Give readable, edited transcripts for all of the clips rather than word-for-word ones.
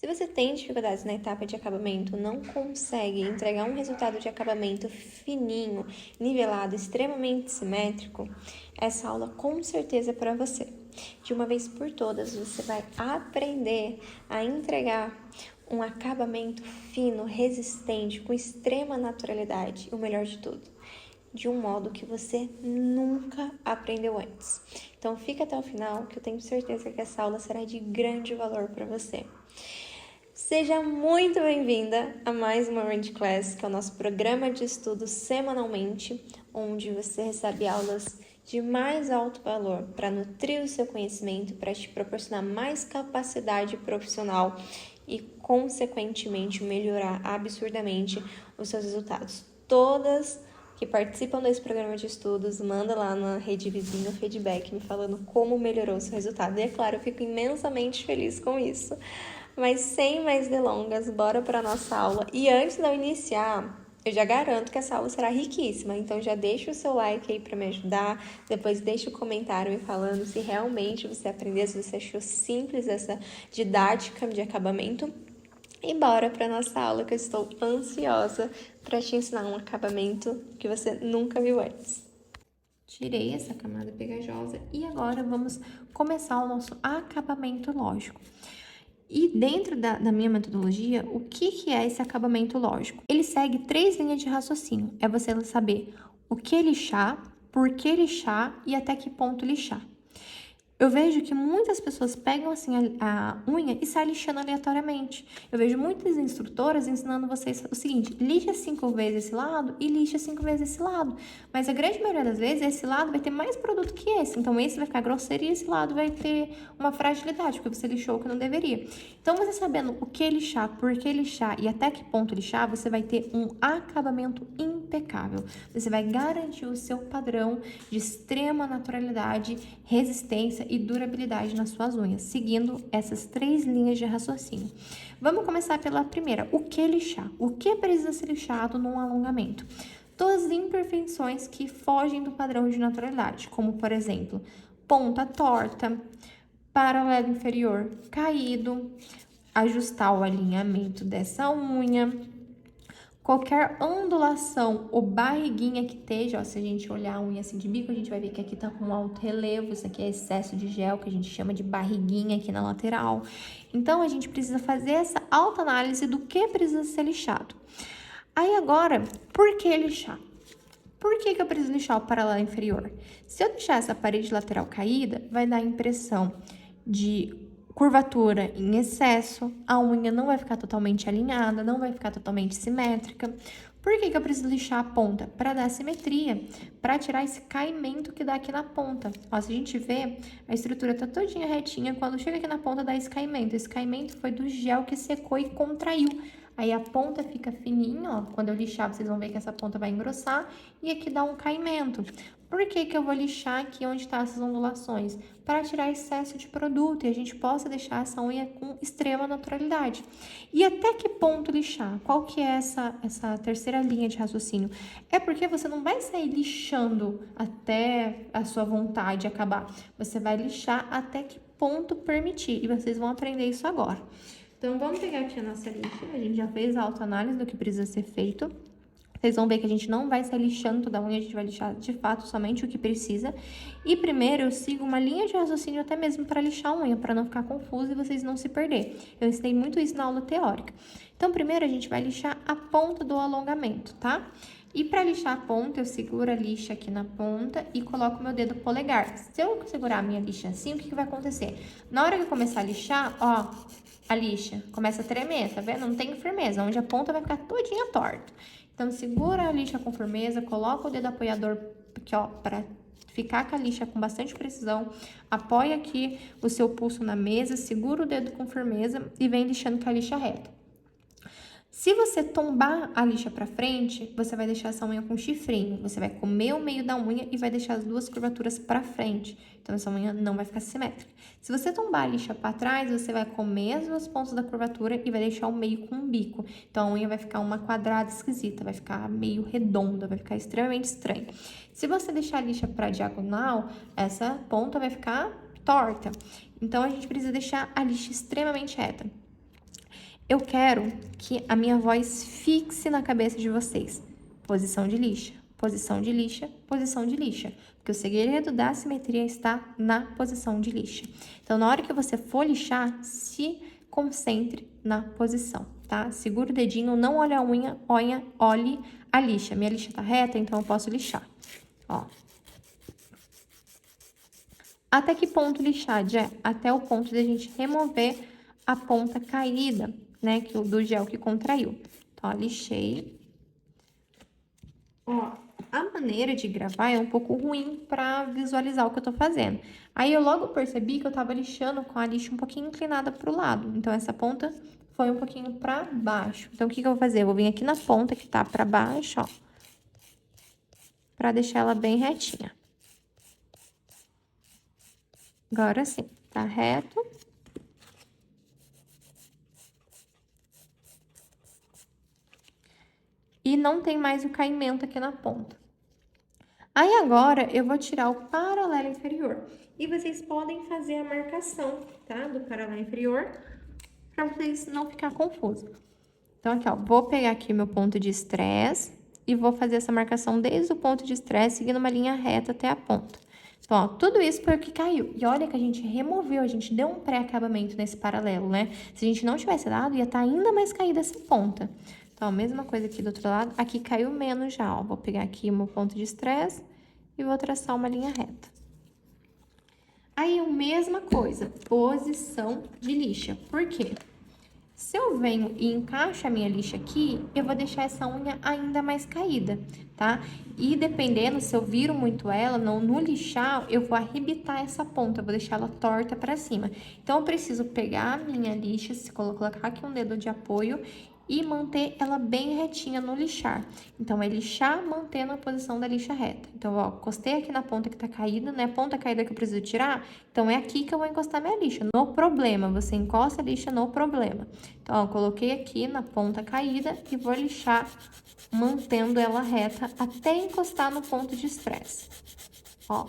Se você tem dificuldades na etapa de acabamento, não consegue entregar um resultado de acabamento fininho, nivelado, extremamente simétrico, essa aula com certeza é para você. De uma vez por todas, você vai aprender a entregar um acabamento fino, resistente, com extrema naturalidade e o melhor de tudo, de um modo que você nunca aprendeu antes. Então fica até o final que eu tenho certeza que essa aula será de grande valor para você. Seja muito bem-vinda a mais uma Range Class, que é o nosso programa de estudo semanalmente, onde você recebe aulas de mais alto valor para nutrir o seu conhecimento, para te proporcionar mais capacidade profissional e, consequentemente, melhorar absurdamente os seus resultados. Todas que participam desse programa de estudos, manda lá na rede vizinha o feedback me falando como melhorou o seu resultado. E é claro, eu fico imensamente feliz com isso. Mas sem mais delongas, bora para a nossa aula. E antes de eu iniciar, eu já garanto que essa aula será riquíssima. Então já deixa o seu like aí para me ajudar. Depois deixa o comentário me falando se realmente você aprendeu, se você achou simples essa didática de acabamento. E bora para nossa aula, que eu estou ansiosa para te ensinar um acabamento que você nunca viu antes. Tirei essa camada pegajosa e agora vamos começar o nosso acabamento lógico. E dentro da minha metodologia, o que é esse acabamento lógico? Ele segue 3 linhas de raciocínio. É você saber o que lixar, por que lixar e até que ponto lixar. Eu vejo que muitas pessoas pegam assim a unha e saem lixando aleatoriamente. Eu vejo muitas instrutoras ensinando vocês o seguinte: lixa 5 vezes esse lado e lixa 5 vezes esse lado. Mas a grande maioria das vezes esse lado vai ter mais produto que esse. Então esse vai ficar grosseiro e esse lado vai ter uma fragilidade, porque você lixou o que não deveria. Então você sabendo o que lixar, por que lixar e até que ponto lixar, você vai ter um acabamento impecável. Você vai garantir o seu padrão de extrema naturalidade, resistência e durabilidade nas suas unhas, seguindo essas 3 linhas de raciocínio. Vamos começar pela primeira, o que lixar? O que precisa ser lixado num alongamento? Todas as imperfeições que fogem do padrão de naturalidade, como por exemplo, ponta torta, paralelo inferior caído, ajustar o alinhamento dessa unha, qualquer ondulação ou barriguinha que esteja, ó, se a gente olhar a unha assim de bico, a gente vai ver que aqui tá com alto relevo, isso aqui é excesso de gel, que a gente chama de barriguinha aqui na lateral. Então, a gente precisa fazer essa autoanálise do que precisa ser lixado. Aí agora, por que lixar? Por que eu preciso lixar o paralelo inferior? Se eu deixar essa parede lateral caída, vai dar a impressão de curvatura em excesso, a unha não vai ficar totalmente alinhada, não vai ficar totalmente simétrica. Por que eu preciso lixar a ponta? Para dar simetria, para tirar esse caimento que dá aqui na ponta. Ó, se a gente vê, a estrutura tá todinha retinha, quando chega aqui na ponta dá esse caimento. Esse caimento foi do gel que secou e contraiu. Aí a ponta fica fininha, ó. Quando eu lixar, vocês vão ver que essa ponta vai engrossar e aqui dá um caimento. Por que eu vou lixar aqui onde tá essas ondulações? Para tirar excesso de produto e a gente possa deixar essa unha com extrema naturalidade. E até que ponto lixar? Qual que é essa terceira linha de raciocínio? É porque você não vai sair lixando até a sua vontade acabar. Você vai lixar até que ponto permitir. E vocês vão aprender isso agora. Então, vamos pegar aqui a nossa lixa. A gente já fez a autoanálise do que precisa ser feito. Vocês vão ver que a gente não vai sair lixando toda a unha, a gente vai lixar de fato somente o que precisa. E primeiro eu sigo uma linha de raciocínio até mesmo para lixar a unha, para não ficar confuso e vocês não se perder. Eu ensinei muito isso na aula teórica. Então, primeiro a gente vai lixar a ponta do alongamento, tá? E para lixar a ponta, eu seguro a lixa aqui na ponta e coloco meu dedo polegar. Se eu segurar a minha lixa assim, o que vai acontecer? Na hora que eu começar a lixar, ó, a lixa começa a tremer, tá vendo? Não tem firmeza, onde a ponta vai ficar todinha torta. Então, segura a lixa com firmeza, coloca o dedo apoiador aqui, ó, para ficar com a lixa com bastante precisão. Apoia aqui o seu pulso na mesa, segura o dedo com firmeza e vem lixando com a lixa reta. Se você tombar a lixa para frente, você vai deixar essa unha com chifrinho. Você vai comer o meio da unha e vai deixar as duas curvaturas para frente. Então, essa unha não vai ficar simétrica. Se você tombar a lixa para trás, você vai comer as duas pontas da curvatura e vai deixar o meio com um bico. Então, a unha vai ficar uma quadrada esquisita, vai ficar meio redonda, vai ficar extremamente estranha. Se você deixar a lixa para diagonal, essa ponta vai ficar torta. Então, a gente precisa deixar a lixa extremamente reta. eu quero que a minha voz fixe na cabeça de vocês. Posição de lixa, posição de lixa, posição de lixa. Porque o segredo da simetria está na posição de lixa. Então, na hora que você for lixar, se concentre na posição, tá? Segura o dedinho, não olhe a unha, olhe a lixa. Minha lixa tá reta, então eu posso lixar. Ó. Até que ponto lixar, Jé? Até o ponto de a gente remover a ponta caída, né? Do gel que contraiu. Então, ó, lixei. Ó, a maneira de gravar é um pouco ruim para visualizar o que eu tô fazendo. Aí, eu logo percebi que eu tava lixando com a lixa um pouquinho inclinada pro lado. Então, essa ponta foi um pouquinho para baixo. Então, o que eu vou fazer? Eu vou vir aqui na ponta que tá para baixo, ó. Pra deixar ela bem retinha. Agora sim, tá reto. E não tem mais o caimento aqui na ponta. Aí, agora, eu vou tirar o paralelo inferior. E vocês podem fazer a marcação, tá? Do paralelo inferior, para vocês não ficar confusos. Então, aqui, ó, vou pegar aqui meu ponto de estresse e vou fazer essa marcação desde o ponto de estresse, seguindo uma linha reta até a ponta. Então, ó, tudo isso foi o que caiu. E olha que a gente removeu, a gente deu um pré-acabamento nesse paralelo, né? Se a gente não tivesse dado, ia estar ainda mais caída essa ponta. Então, a mesma coisa aqui do outro lado. Aqui caiu menos já, ó. Vou pegar aqui o meu ponto de estresse e vou traçar uma linha reta. Aí, a mesma coisa, posição de lixa. Por quê? Se eu venho e encaixo a minha lixa aqui, eu vou deixar essa unha ainda mais caída, tá? E dependendo, se eu viro muito ela, no lixar, eu vou arrebitar essa ponta, eu vou deixar ela torta pra cima. Então, eu preciso pegar a minha lixa, colocar aqui um dedo de apoio e manter ela bem retinha no lixar. Então, é lixar mantendo a posição da lixa reta. Então, ó, encostei aqui na ponta que tá caída, né? Ponta caída que eu preciso tirar, então é aqui que eu vou encostar minha lixa, no problema. Você encosta a lixa no problema. Então, ó, coloquei aqui na ponta caída e vou lixar mantendo ela reta até encostar no ponto de estresse. Ó.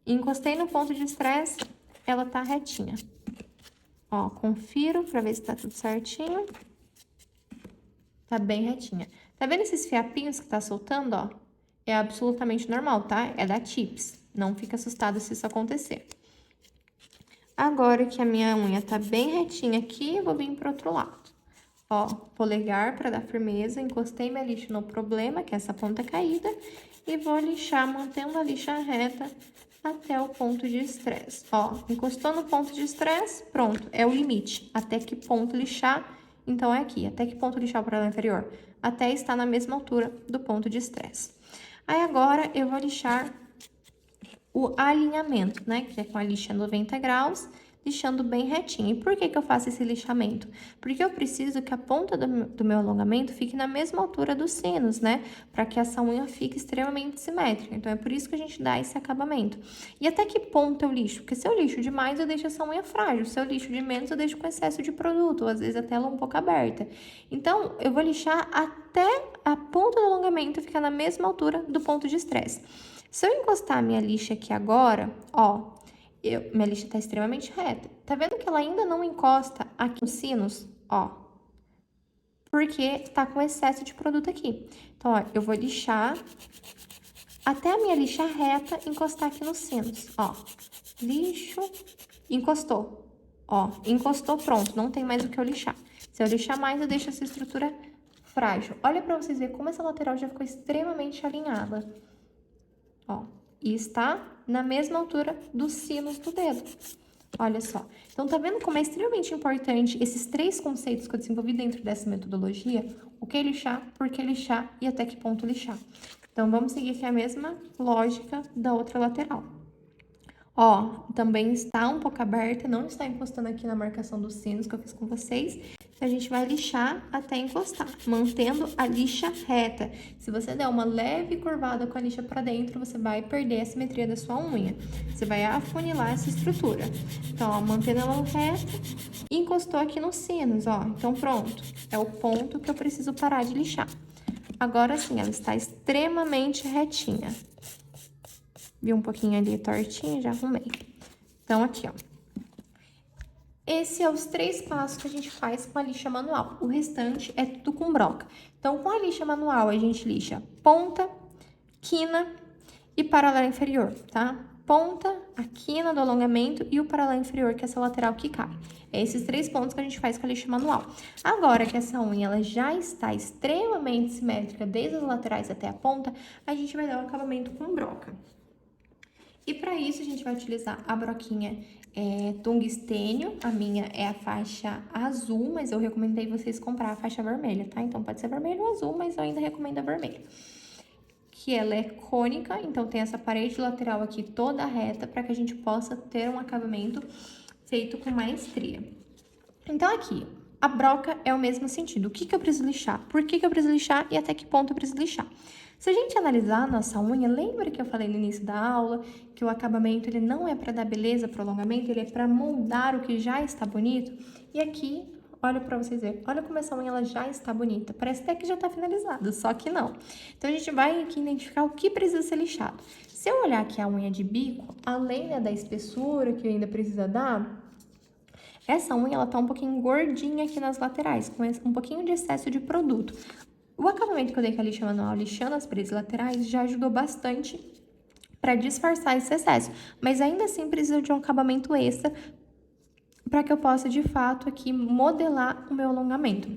Encostei no ponto de estresse, ela tá retinha. Ó, confiro pra ver se tá tudo certinho. Tá bem retinha. Tá vendo esses fiapinhos que tá soltando, ó? É absolutamente normal, tá? É da Tips. Não fica assustado se isso acontecer. Agora que a minha unha tá bem retinha aqui, eu vou vir pro outro lado. Ó, polegar pra dar firmeza, encostei minha lixa no problema, que é essa ponta caída, e vou lixar, mantendo a lixa reta até o ponto de estresse. Ó, encostou no ponto de estresse, pronto, é o limite. Até que ponto lixar, então é aqui. Até que ponto lixar o paralelo inferior? Até estar na mesma altura do ponto de estresse. Aí, agora, eu vou lixar o alinhamento, né? Que é com a lixa 90 graus, lixando bem retinho. E por que que eu faço esse lixamento? Porque eu preciso que a ponta do meu alongamento fique na mesma altura dos sinos, né? Para que essa unha fique extremamente simétrica. Então, é por isso que a gente dá esse acabamento. E até que ponto eu lixo? Porque se eu lixo demais, eu deixo essa unha frágil. Se eu lixo de menos, eu deixo com excesso de produto, ou às vezes até ela um pouco aberta. Então, eu vou lixar até a ponta do alongamento ficar na mesma altura do ponto de estresse. Se eu encostar a minha lixa aqui agora, ó, minha lixa tá extremamente reta. Tá vendo que ela ainda não encosta aqui nos sinos? Ó, porque tá com excesso de produto aqui. Então, ó, eu vou lixar até a minha lixa reta encostar aqui nos sinos. Ó, lixo, encostou. Ó, encostou, pronto, não tem mais o que eu lixar. Se eu lixar mais, eu deixo essa estrutura frágil. Olha pra vocês verem como essa lateral já ficou extremamente alinhada. Ó, e está na mesma altura dos sinos do dedo. Olha só. Então, tá vendo como é extremamente importante esses três conceitos que eu desenvolvi dentro dessa metodologia? O que lixar, por que lixar e até que ponto lixar. Então, vamos seguir aqui a mesma lógica da outra lateral. Ó, também está um pouco aberta, não está encostando aqui na marcação dos sinos que eu fiz com vocês. A gente vai lixar até encostar, mantendo a lixa reta. Se você der uma leve curvada com a lixa para dentro, você vai perder a simetria da sua unha. Você vai afunilar essa estrutura. Então, ó, mantendo ela reta e encostou aqui nos sinos, ó. Então, pronto. É o ponto que eu preciso parar de lixar. Agora sim, ela está extremamente retinha. Vi um pouquinho ali tortinho, já arrumei. Então, aqui, ó. esse é os 3 passos que a gente faz com a lixa manual. O restante é tudo com broca. Então, com a lixa manual, a gente lixa ponta, quina e paralelo inferior, tá? Ponta, a quina do alongamento e o paralelo inferior, que é essa lateral que cai. É esses 3 pontos que a gente faz com a lixa manual. Agora que essa unha ela já está extremamente simétrica, desde as laterais até a ponta, a gente vai dar o acabamento com broca. E para isso, a gente vai utilizar a broquinha tungstênio. A minha é a faixa azul, mas eu recomendei vocês comprar a faixa vermelha, tá? Então, pode ser vermelho ou azul, mas eu ainda recomendo a vermelha. Que ela é cônica, então tem essa parede lateral aqui toda reta para que a gente possa ter um acabamento feito com maestria. Então, aqui, a broca é o mesmo sentido. O que eu preciso lixar? Por que eu preciso lixar e até que ponto eu preciso lixar? Se a gente analisar a nossa unha, lembra que eu falei no início da aula que o acabamento ele não é para dar beleza, prolongamento, ele é para moldar o que já está bonito? E aqui, olha para vocês verem, olha como essa unha ela já está bonita, parece até que já está finalizada, só que não. Então, a gente vai aqui identificar o que precisa ser lixado. Se eu olhar aqui a unha de bico, além da espessura que ainda precisa dar, essa unha ela tá um pouquinho gordinha aqui nas laterais, com um pouquinho de excesso de produto. O acabamento que eu dei com a lixa manual, lixando as paredes laterais, já ajudou bastante para disfarçar esse excesso. Mas ainda assim precisa de um acabamento extra para que eu possa, de fato, aqui modelar o meu alongamento.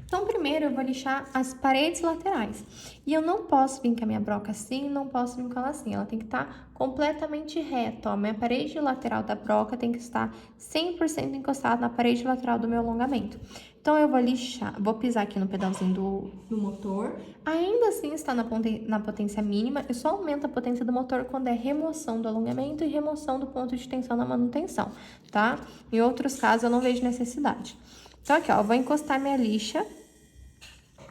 Então, primeiro eu vou lixar as paredes laterais. E eu não posso vir com a minha broca assim, não posso vir com ela assim. Ela tem que estar completamente reta, ó. Minha parede lateral da broca tem que estar 100% encostada na parede lateral do meu alongamento. Então, eu vou lixar, vou pisar aqui no pedalzinho do motor. Ainda assim está na potência mínima. Eu só aumento a potência do motor quando é remoção do alongamento e remoção do ponto de tensão na manutenção, tá? Em outros casos, eu não vejo necessidade. Então, aqui, ó, eu vou encostar minha lixa.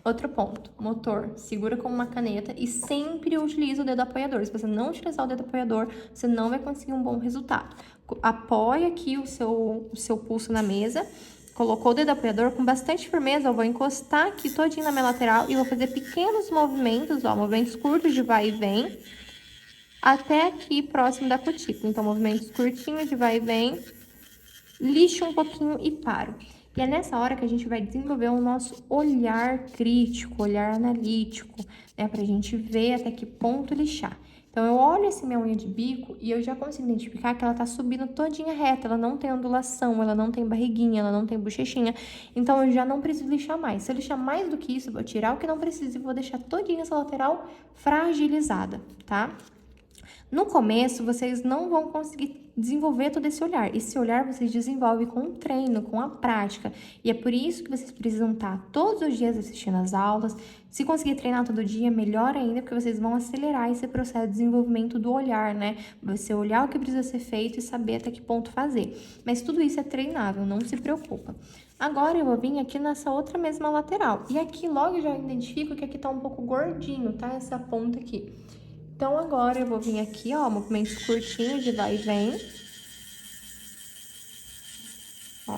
Outro ponto, motor, segura com uma caneta e sempre utiliza o dedo apoiador. Se você não utilizar o dedo apoiador, você não vai conseguir um bom resultado. Apoia aqui o seu pulso na mesa, colocou o dedo apoiador com bastante firmeza, eu vou encostar aqui todinho na minha lateral e vou fazer pequenos movimentos, ó, movimentos curtos de vai e vem, até aqui próximo da cutícula. Então, movimentos curtinhos de vai e vem, lixo um pouquinho e paro. E é nessa hora que a gente vai desenvolver o nosso olhar crítico, olhar analítico, né? Pra gente ver até que ponto lixar. Então, eu olho essa minha unha de bico e eu já consigo identificar que ela tá subindo todinha reta, ela não tem ondulação, ela não tem barriguinha, ela não tem bochechinha. Então, eu já não preciso lixar mais. Se eu lixar mais do que isso, eu vou tirar o que não precisa e vou deixar todinha essa lateral fragilizada, tá? No começo, vocês não vão conseguir desenvolver todo esse olhar. Esse olhar vocês desenvolvem com o treino, com a prática. E é por isso que vocês precisam estar todos os dias assistindo as aulas. Se conseguir treinar todo dia, melhor ainda, porque vocês vão acelerar esse processo de desenvolvimento do olhar, né? Você olhar o que precisa ser feito e saber até que ponto fazer. Mas tudo isso é treinável, não se preocupa. Agora eu vou vir aqui nessa outra mesma lateral. E aqui logo eu já identifico que aqui tá um pouco gordinho, tá? Essa ponta aqui. Então, agora eu vou vir aqui, ó, movimentos curtinhos de vai e vem. Ó.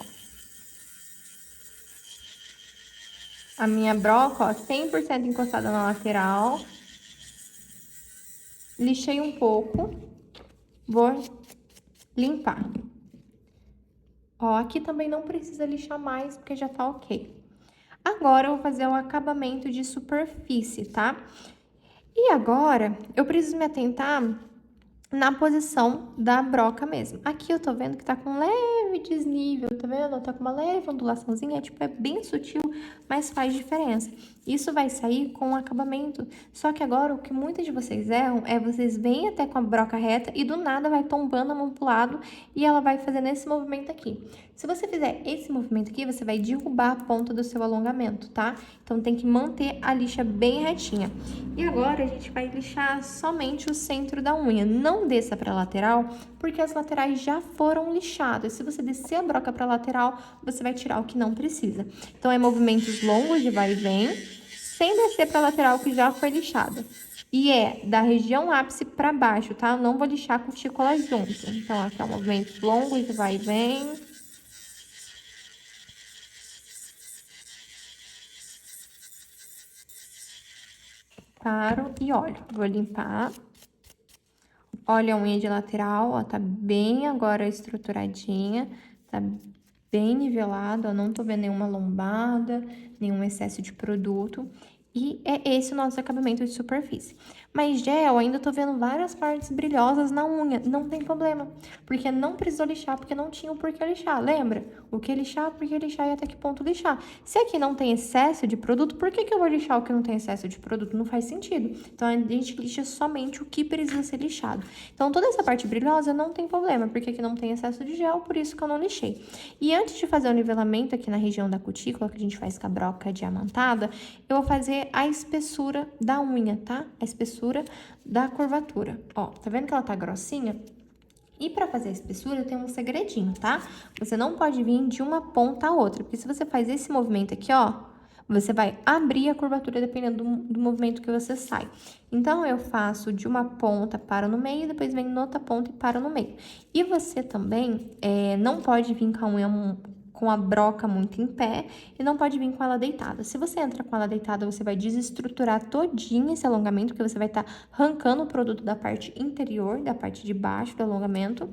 A minha broca, ó, 100% encostada na lateral. Lixei um pouco. Vou limpar. Ó, aqui também não precisa lixar mais, porque já tá ok. Agora, eu vou fazer o acabamento de superfície, tá? E agora, eu preciso me atentar na posição da broca mesmo. Aqui eu tô vendo que tá com um leve desnível, tá vendo? Tá com uma leve ondulaçãozinha, tipo, é bem sutil, mas faz diferença. Isso vai sair com o acabamento. Só que agora, o que muitos de vocês erram é vocês vêm até com a broca reta e do nada vai tombando a mão pro lado e ela vai fazendo esse movimento aqui. Se você fizer esse movimento aqui, você vai derrubar a ponta do seu alongamento, tá? Então, tem que manter a lixa bem retinha. E agora, a gente vai lixar somente o centro da unha. Não desça para a lateral, porque as laterais já foram lixadas. Se você descer a broca para a lateral, você vai tirar o que não precisa. Então, é movimentos longos de vai e vem, sem descer para a lateral que já foi lixada. E é da região ápice para baixo, tá? Eu não vou lixar com cutícula junto. Então, aqui é um movimento longo de vai e vem. Paro e olho. Vou limpar. Olha a unha de lateral, ó, tá bem agora estruturadinha. Tá bem nivelado, ó, não tô vendo nenhuma lombada, nenhum excesso de produto. E é esse o nosso acabamento de superfície. Mas gel, ainda tô vendo várias partes brilhosas na unha. Não tem problema, porque não precisou lixar, porque não tinha o porquê lixar. Lembra? O que lixar, por que lixar e até que ponto lixar. Se aqui não tem excesso de produto, por que eu vou lixar o que não tem excesso de produto? Não faz sentido. Então, a gente lixa somente o que precisa ser lixado. Então, toda essa parte brilhosa não tem problema, porque aqui não tem excesso de gel, por isso que eu não lixei. E antes de fazer o nivelamento aqui na região da cutícula, que a gente faz com a broca diamantada, eu vou fazer a espessura da unha, tá? A espessura da curvatura. Ó, tá vendo que ela tá grossinha? E para fazer a espessura, tem um segredinho, tá? Você não pode vir de uma ponta a outra, porque se você faz esse movimento aqui, ó, você vai abrir a curvatura dependendo do movimento que você sai. Então, eu faço de uma ponta, paro no meio, depois venho na outra ponta e paro no meio. E você também não pode vir com a unha com a broca muito em pé e não pode vir com ela deitada. Se você entra com ela deitada, você vai desestruturar todinho esse alongamento, porque você vai estar arrancando o produto da parte interior, da parte de baixo do alongamento.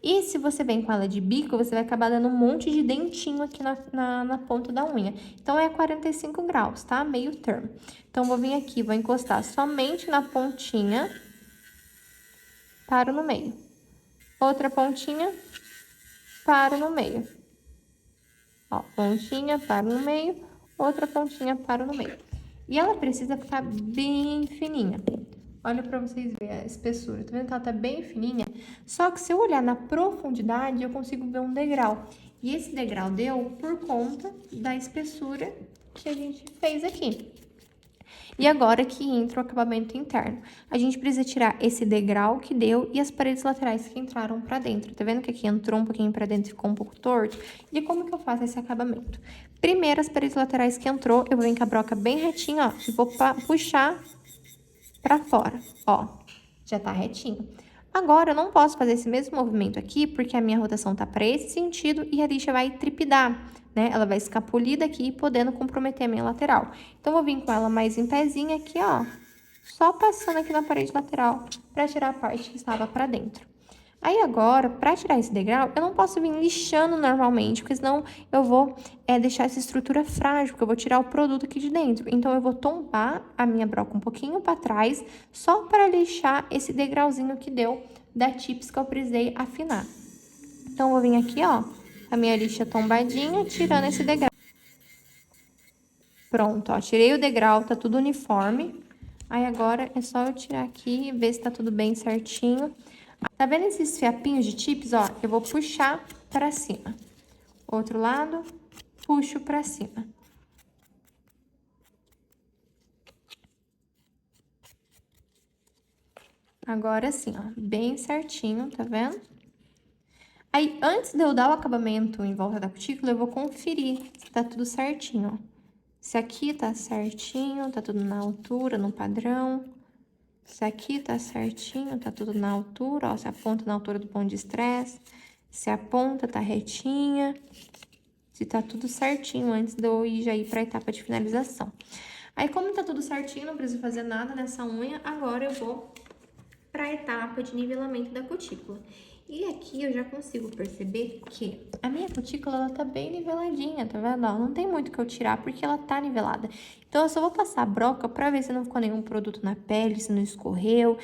E se você vem com ela de bico, você vai acabar dando um monte de dentinho aqui na ponta da unha. Então, é 45 graus, tá? Meio termo. Então, vou vir aqui, vou encostar somente na pontinha, paro no meio. Outra pontinha, paro no meio. Ó, pontinha, paro no meio, outra pontinha, paro no meio. E ela precisa ficar bem fininha. Olha pra vocês verem a espessura. Tá vendo que ela tá bem fininha? Só que se eu olhar na profundidade, eu consigo ver um degrau. E esse degrau deu por conta da espessura que a gente fez aqui. E agora que entra o acabamento interno. A gente precisa tirar esse degrau que deu e as paredes laterais que entraram pra dentro. Tá vendo que aqui entrou um pouquinho pra dentro e ficou um pouco torto? E como que eu faço esse acabamento? Primeiro, as paredes laterais que entrou, eu vou vir com a broca bem retinha, ó, e vou puxar pra fora, ó. Já tá retinho. Agora, eu não posso fazer esse mesmo movimento aqui, porque a minha rotação tá para esse sentido e a lixa vai tripidar, né? Ela vai escapulir daqui, podendo comprometer a minha lateral. Então, eu vou vir com ela mais em pezinho aqui, ó. Só passando aqui na parede lateral, para tirar a parte que estava para dentro. Aí, agora, para tirar esse degrau, eu não posso vir lixando normalmente, porque senão eu vou deixar essa estrutura frágil, porque eu vou tirar o produto aqui de dentro. Então, eu vou tombar a minha broca um pouquinho para trás, só para lixar esse degrauzinho que deu da tips que eu precisei afinar. Então, eu vou vir aqui, ó, a minha lixa tombadinha, tirando esse degrau. Pronto, ó, tirei o degrau, tá tudo uniforme. Aí, agora, é só eu tirar aqui e ver se tá tudo bem certinho. Tá vendo esses fiapinhos de tips, ó? Eu vou puxar pra cima. Outro lado, puxo pra cima. Agora sim, ó, bem certinho, tá vendo? Aí, antes de eu dar o acabamento em volta da cutícula, eu vou conferir se tá tudo certinho, ó. Se aqui tá certinho, tá tudo na altura, no padrão. Se aqui tá certinho, tá tudo na altura, ó, se a ponta na altura do ponto de estresse, se a ponta tá retinha, se tá tudo certinho antes de eu ir já ir pra etapa de finalização. Aí, como tá tudo certinho, não preciso fazer nada nessa unha, agora eu vou pra etapa de nivelamento da cutícula. E aqui eu já consigo perceber que a minha cutícula, ela tá bem niveladinha, tá vendo? Ó, não tem muito que eu tirar porque ela tá nivelada. Então, eu só vou passar a broca pra ver se não ficou nenhum produto na pele, se não escorreu.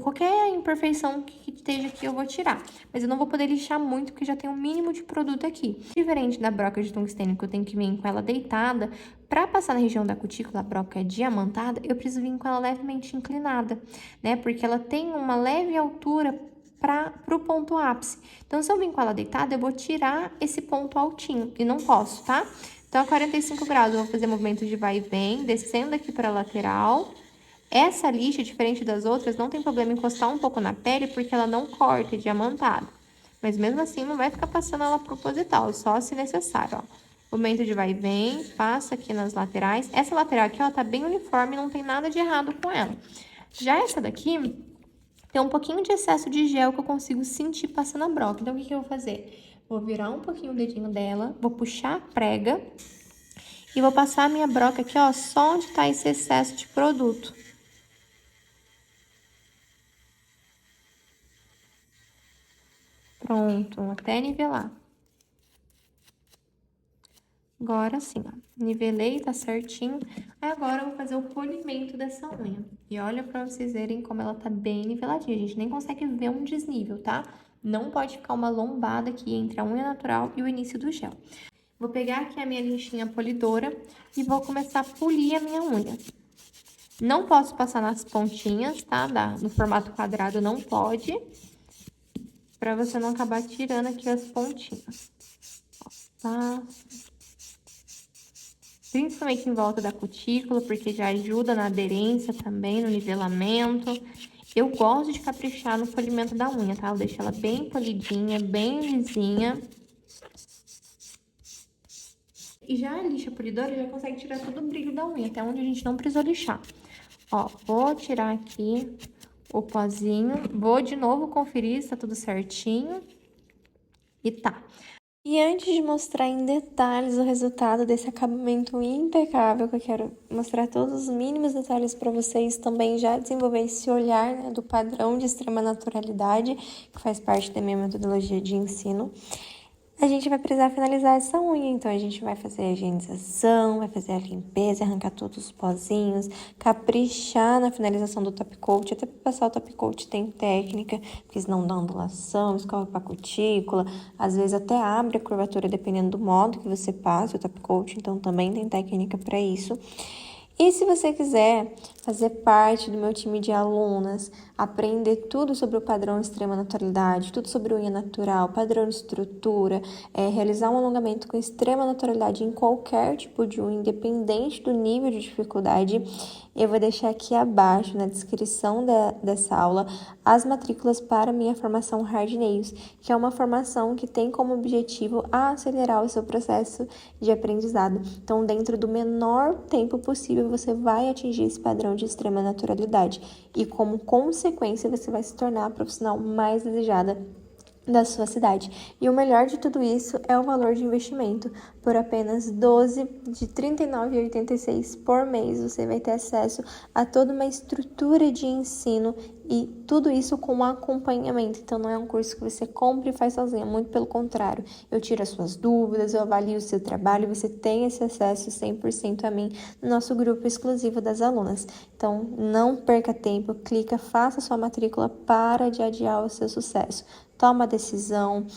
Qualquer imperfeição que esteja aqui eu vou tirar. Mas eu não vou poder lixar muito porque já tem um mínimo de produto aqui. Diferente da broca de tungstênio, que eu tenho que vir com ela deitada, para passar na região da cutícula, a broca diamantada, eu preciso vir com ela levemente inclinada, né? Porque ela tem uma leve altura para o ponto ápice. Então, se eu vim com ela deitada, eu vou tirar esse ponto altinho, e não posso, tá? Então, a 45 graus, eu vou fazer movimento de vai e vem, descendo aqui para a lateral. Essa lixa, diferente das outras, não tem problema encostar um pouco na pele, porque ela não corta, é diamantada. Mas, mesmo assim, não vai ficar passando ela proposital, só se necessário, ó. Movimento de vai e vem, passa aqui nas laterais. Essa lateral aqui, ó, tá bem uniforme, não tem nada de errado com ela. Já essa daqui, tem um pouquinho de excesso de gel que eu consigo sentir passando a broca. Então, o que eu vou fazer? Vou virar um pouquinho o dedinho dela, vou puxar a prega e vou passar a minha broca aqui, ó, só onde tá esse excesso de produto. Pronto, até nivelar. Agora sim, ó, nivelei, tá certinho. Aí agora eu vou fazer o polimento dessa unha. E olha pra vocês verem como ela tá bem niveladinha. A gente nem consegue ver um desnível, tá? Não pode ficar uma lombada aqui entre a unha natural e o início do gel. Vou pegar aqui a minha lixinha polidora e vou começar a polir a minha unha. Não posso passar nas pontinhas, tá? No formato quadrado não pode, pra você não acabar tirando aqui as pontinhas. Tá? Principalmente em volta da cutícula, porque já ajuda na aderência também, no nivelamento. Eu gosto de caprichar no polimento da unha, tá? Eu deixo ela bem polidinha, bem lisinha. E já a lixa polidora já consegue tirar todo o brilho da unha, até onde a gente não precisou lixar. Ó, vou tirar aqui o pozinho, vou de novo conferir se tá tudo certinho. E tá. E antes de mostrar em detalhes o resultado desse acabamento impecável, que eu quero mostrar todos os mínimos detalhes para vocês, também já desenvolver esse olhar, né, do padrão de extrema naturalidade, que faz parte da minha metodologia de ensino. A gente vai precisar finalizar essa unha, então a gente vai fazer a higienização, vai fazer a limpeza, arrancar todos os pozinhos, caprichar na finalização do top coat, até para passar o top coat tem técnica, porque senão dá ondulação, escorre para a cutícula, às vezes até abre a curvatura dependendo do modo que você passa o top coat, então também tem técnica para isso. E se você quiser fazer parte do meu time de alunas, aprender tudo sobre o padrão extrema naturalidade, tudo sobre unha natural, padrão de estrutura, realizar um alongamento com extrema naturalidade em qualquer tipo de unha, independente do nível de dificuldade, eu vou deixar aqui abaixo, na descrição dessa aula, as matrículas para minha formação Hard Nails, que é uma formação que tem como objetivo acelerar o seu processo de aprendizado. Então, dentro do menor tempo possível, você vai atingir esse padrão de extrema naturalidade e, como consequência, você vai se tornar a profissional mais desejada da sua cidade. E o melhor de tudo isso é o valor de investimento. Por apenas 12 de R$ 39,86 por mês, você vai ter acesso a toda uma estrutura de ensino e tudo isso com acompanhamento. Então, não é um curso que você compra e faz sozinha, muito pelo contrário. Eu tiro as suas dúvidas, eu avalio o seu trabalho e você tem esse acesso 100% a mim no nosso grupo exclusivo das alunas. Então, não perca tempo, clica, faça sua matrícula, para de adiar o seu sucesso. Toma a decisão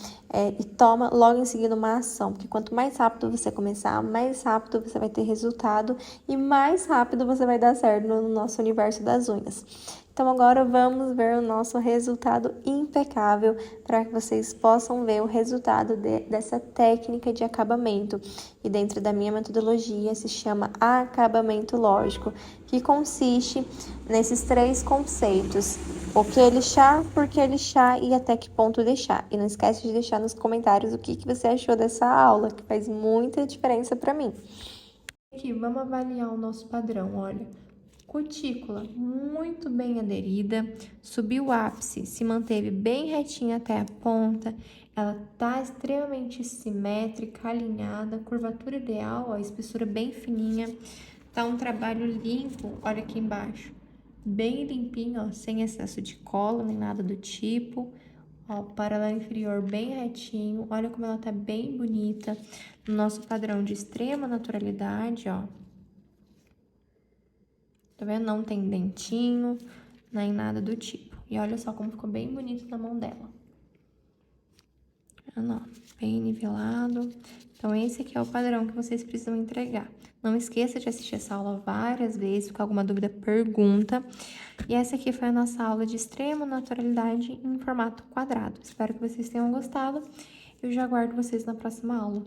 e toma logo em seguida uma ação, porque quanto mais rápido você começar, mais rápido você vai ter resultado e mais rápido você vai dar certo no nosso universo das unhas. Então, agora vamos ver o nosso resultado impecável para que vocês possam ver o resultado dessa técnica de acabamento. E dentro da minha metodologia se chama acabamento lógico, que consiste nesses 3 conceitos: o que lixar, por que lixar e até que ponto deixar. E não esquece de deixar nos comentários o que você achou dessa aula, que faz muita diferença para mim. Aqui, vamos avaliar o nosso padrão, olha. Cutícula muito bem aderida, subiu o ápice, se manteve bem retinha até a ponta, ela tá extremamente simétrica, alinhada, curvatura ideal, ó, espessura bem fininha, tá um trabalho limpo, olha aqui embaixo, bem limpinho, ó, sem excesso de cola nem nada do tipo. Ó, o paralelo inferior bem retinho, olha como ela tá bem bonita, no nosso padrão de extrema naturalidade, ó. Tá vendo? Não tem dentinho, nem nada do tipo. E olha só como ficou bem bonito na mão dela. Tá vendo? Bem nivelado. Então, esse aqui é o padrão que vocês precisam entregar. Não esqueça de assistir essa aula várias vezes, com alguma dúvida, pergunta. E essa aqui foi a nossa aula de extrema naturalidade em formato quadrado. Espero que vocês tenham gostado. Eu já aguardo vocês na próxima aula.